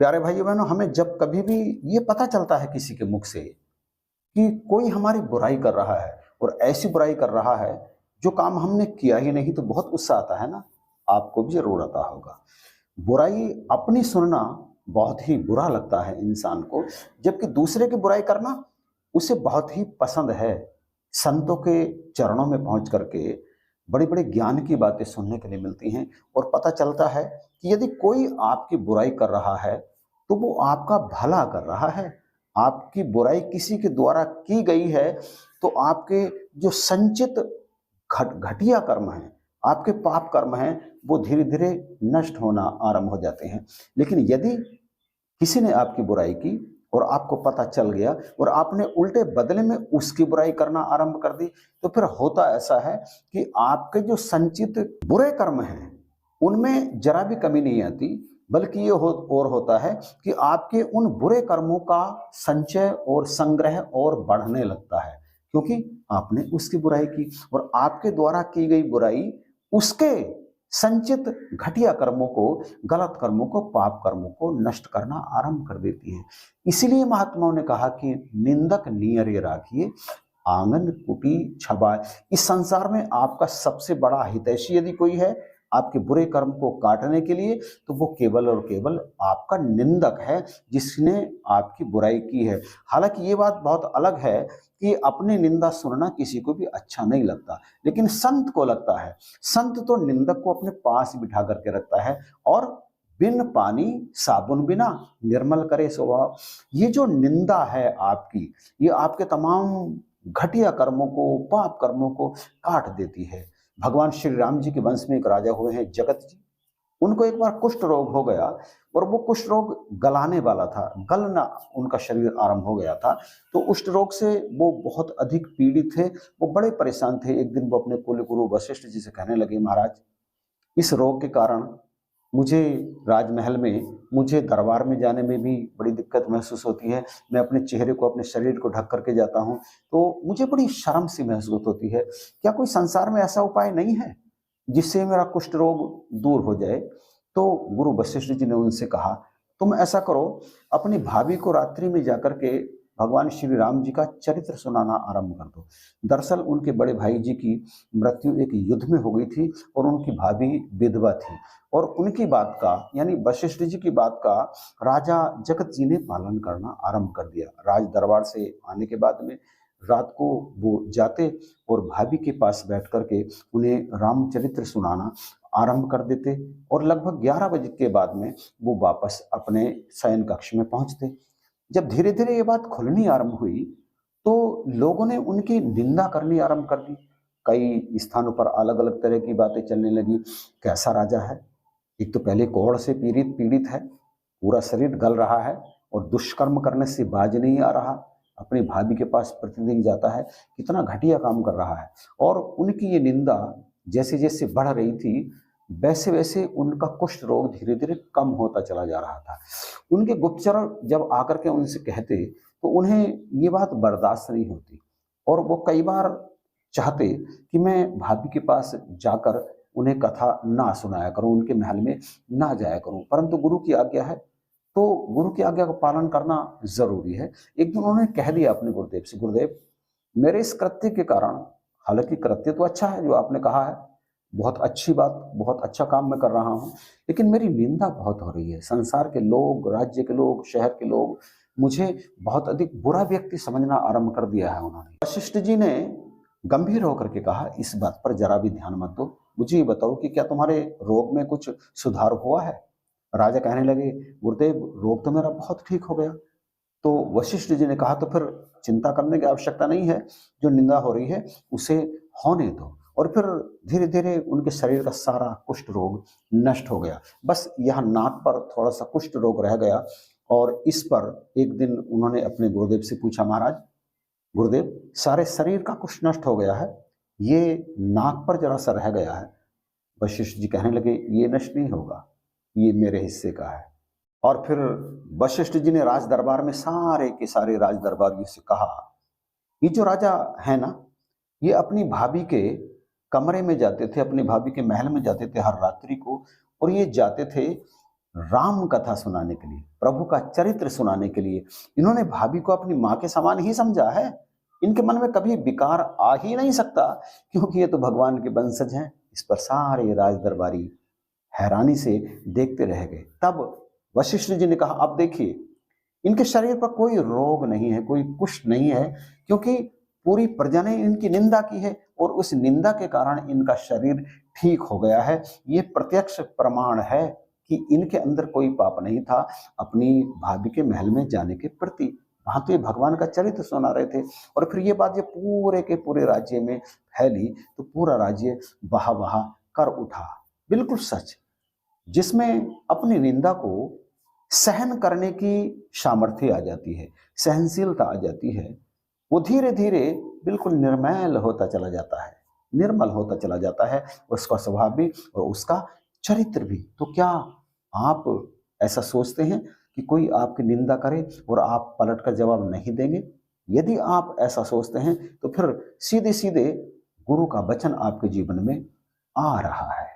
प्यारे भाइयों बहनों, हमें जब कभी भी ये पता चलता है किसी के मुख से कि कोई हमारी बुराई कर रहा है और ऐसी बुराई कर रहा है जो काम हमने किया ही नहीं, तो बहुत गुस्सा आता है ना। आपको भी जरूर आता होगा। बुराई अपनी सुनना बहुत ही बुरा लगता है इंसान को, जबकि दूसरे की बुराई करना उसे बहुत ही पसंद है। संतों के चरणों में पहुंच करके बड़े बड़े ज्ञान की बातें सुनने के लिए मिलती हैं और पता चलता है कि यदि कोई आपकी बुराई कर रहा है तो वो आपका भला कर रहा है। आपकी बुराई किसी के द्वारा की गई है तो आपके जो संचित घटिया कर्म हैं, आपके पाप कर्म हैं, वो धीरे धीरे नष्ट होना आरंभ हो जाते हैं। लेकिन यदि किसी ने आपकी बुराई की और आपको पता चल गया और आपने उल्टे बदले में उसकी बुराई करना आरंभ कर दी, तो फिर होता ऐसा है कि आपके जो संचित बुरे कर्म हैं उनमें जरा भी कमी नहीं आती, बल्कि ये और होता है कि आपके उन बुरे कर्मों का संचय और संग्रह और बढ़ने लगता है, क्योंकि आपने उसकी बुराई की और आपके द्वारा की गई बुराई उसके संचित घटिया कर्मों को, गलत कर्मों को, पाप कर्मों को नष्ट करना आरंभ कर देती है। इसीलिए महात्माओं ने कहा कि निंदक नियरे राखिए, आंगन कुटी छबा। इस संसार में आपका सबसे बड़ा हितैषी यदि कोई है आपके बुरे कर्म को काटने के लिए, तो वो केवल और केवल आपका निंदक है, जिसने आपकी बुराई की है। हालांकि ये बात बहुत अलग है कि अपनी निंदा सुनना किसी को भी अच्छा नहीं लगता, लेकिन संत को लगता है। संत तो निंदक को अपने पास बिठा करके रखता है और बिन पानी साबुन बिना निर्मल करे स्वभाव। ये जो निंदा है आपकी, ये आपके तमाम घटिया कर्मों को, पाप कर्मों को काट देती है। भगवान श्री राम जी के वंश में एक राजा हुए हैं जगत जी। उनको एक बार कुष्ठ रोग हो गया और वो कुष्ठ रोग गलाने वाला था, गलना उनका शरीर आरंभ हो गया था। तो कुष्ठ रोग से वो बहुत अधिक पीड़ित थे, वो बड़े परेशान थे। एक दिन वो अपने कुल गुरु वशिष्ठ जी से कहने लगे, महाराज, इस रोग के कारण मुझे राजमहल में, मुझे दरबार में जाने में भी बड़ी दिक्कत महसूस होती है। मैं अपने चेहरे को, अपने शरीर को ढक करके जाता हूँ तो मुझे बड़ी शर्म सी महसूस होती है। क्या कोई संसार में ऐसा उपाय नहीं है जिससे मेरा कुष्ठ रोग दूर हो जाए? तो गुरु वशिष्ठ जी ने उनसे कहा, तुम ऐसा करो, अपनी भाभी को रात्रि में जाकर के भगवान श्री राम जी का चरित्र सुनाना आरंभ कर दो। दरअसल उनके बड़े भाई जी की मृत्यु एक युद्ध में हो गई थी और उनकी भाभी विधवा थी, और उनकी बात का, यानी वशिष्ठ जी की बात का राजा जगत जी ने पालन करना आरंभ कर दिया। राज दरबार से आने के बाद में रात को वो जाते और भाभी के पास बैठ करके उन्हें रामचरित्र सुनाना आरंभ कर देते और लगभग 11 बजे के बाद में वो वापस अपने शयन कक्ष में पहुंचते। जब धीरे धीरे ये बात खुलनी आरंभ हुई तो लोगों ने उनकी निंदा करनी आरंभ कर दी। कई स्थानों पर अलग अलग तरह की बातें चलने लगी। कैसा राजा है, एक तो पहले कोढ़ से पीड़ित पीड़ित है, पूरा शरीर गल रहा है और दुष्कर्म करने से बाज नहीं आ रहा, अपनी भाभी के पास प्रतिदिन जाता है, कितना घटिया काम कर रहा है। और उनकी ये निंदा जैसे जैसे बढ़ रही थी, वैसे वैसे उनका कुष्ठ रोग धीरे धीरे कम होता चला जा रहा था। उनके गुप्तचर जब आकर के उनसे कहते तो उन्हें ये बात बर्दाश्त नहीं होती और वो कई बार चाहते कि मैं भाभी के पास जाकर उन्हें कथा ना सुनाया करूं, उनके महल में ना जाया करूं, परंतु गुरु की आज्ञा है तो गुरु की आज्ञा का पालन करना जरूरी है। एक दिन उन्होंने कह दिया अपने गुरुदेव से, गुरुदेव, मेरे इस कृत्य के कारण, हालांकि कृत्य तो अच्छा है जो आपने कहा है, बहुत अच्छी बात, बहुत अच्छा काम मैं कर रहा हूँ, लेकिन मेरी निंदा बहुत हो रही है। संसार के लोग, राज्य के लोग, शहर के लोग मुझे बहुत अधिक बुरा व्यक्ति समझना आरंभ कर दिया है उन्होंने। वशिष्ठ जी ने गंभीर होकर के कहा, इस बात पर जरा भी ध्यान मत दो, मुझे ये बताओ कि क्या तुम्हारे रोग में कुछ सुधार हुआ है? राजा कहने लगे, गुरुदेव, रोग तो मेरा बहुत ठीक हो गया। तो वशिष्ठ जी ने कहा, तो फिर चिंता करने की आवश्यकता नहीं है, जो निंदा हो रही है उसे होने दो। और फिर धीरे धीरे उनके शरीर का सारा कुष्ठ रोग नष्ट हो गया। बस यहाँ नाक पर थोड़ा सा कुष्ठ रोग रह गया और इस पर एक दिन उन्होंने अपने गुरुदेव से पूछा, महाराज, गुरुदेव, सारे शरीर का कुष्ठ नष्ट हो गया है, ये नाक पर जरा सा रह गया है। वशिष्ठ जी कहने लगे, ये नष्ट नहीं होगा, ये मेरे हिस्से का है। और फिर वशिष्ठ जी ने राज दरबार में सारे के सारे राज दरबारियों से कहा, ये जो राजा है ना, ये अपनी भाभी के कमरे में जाते थे, अपनी भाभी के महल में जाते थे हर रात्रि को, और ये जाते थे राम कथा सुनाने के लिए, प्रभु का चरित्र सुनाने के लिए। इन्होंने भाभी को अपनी माँ के समान ही समझा है। इनके मन में कभी विकार आ ही नहीं सकता, क्योंकि ये तो भगवान के वंशज हैं। इस पर सारे राज दरबारी हैरानी से देखते रह गए। तब वशिष्ठ जी ने कहा, अब देखिए, इनके शरीर पर कोई रोग नहीं है, कोई कुष्ठ नहीं है, क्योंकि पूरी प्रजा ने इनकी निंदा की है और उस निंदा के कारण इनका शरीर ठीक हो गया है। ये प्रत्यक्ष प्रमाण है कि इनके अंदर कोई पाप नहीं था अपनी भाभी के महल में जाने के प्रति। वहां तो ये भगवान का चरित्र सुना रहे थे। और फिर ये बात ये पूरे के पूरे राज्य में फैली, तो पूरा राज्य वाह वाह कर उठा। बिल्कुल सच। जिसमें अपनी निंदा को सहन करने की सामर्थ्य आ जाती है, सहनशीलता आ जाती है, वो धीरे धीरे बिल्कुल निर्मल होता चला जाता है, निर्मल होता चला जाता है, उसका स्वभाव भी और उसका चरित्र भी। तो क्या आप ऐसा सोचते हैं कि कोई आपकी निंदा करे और आप पलट कर जवाब नहीं देंगे? यदि आप ऐसा सोचते हैं तो फिर सीधे सीधे गुरु का वचन आपके जीवन में आ रहा है।